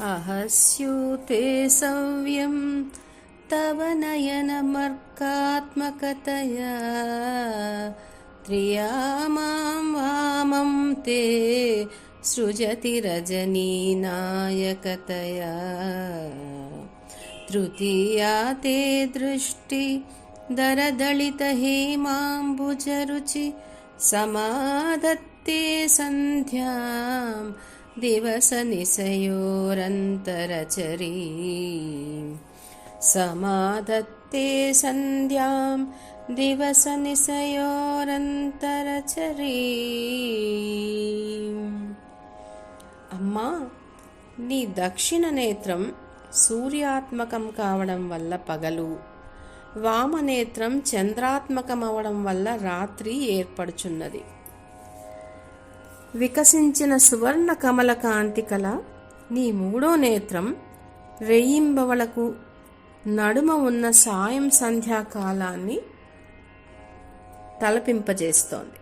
అహస్యూతే సవ్యం తవ నయనమర్కాత్మకతయా త్రియామాం వామం తే సృజతి రజనీనాయకతయా తృతీయా తే దృష్టి దరదళిత హేమాంబుజరుచి సమాధత్తే సంధ్యాం దివస నిశయోరంతరచరీ సమాధత్తే సంధ్యాం దివస నిశయోరంతరచరీ. అమ్మా, నీ దక్షిణ నేత్రం సూర్యాత్మకం కావడం వల్ల పగలు, వామనేత్రం చంద్రాత్మకమవడం వల్ల రాత్రి ఏర్పడుచున్నది. వికసించిన సువర్ణ కమల కాంతి కల నీ మూడో నేత్రం రేయింబవళకు నడుమ ఉన్న సాయం సంధ్యాకాలాన్ని తలపింపజేస్తోంది.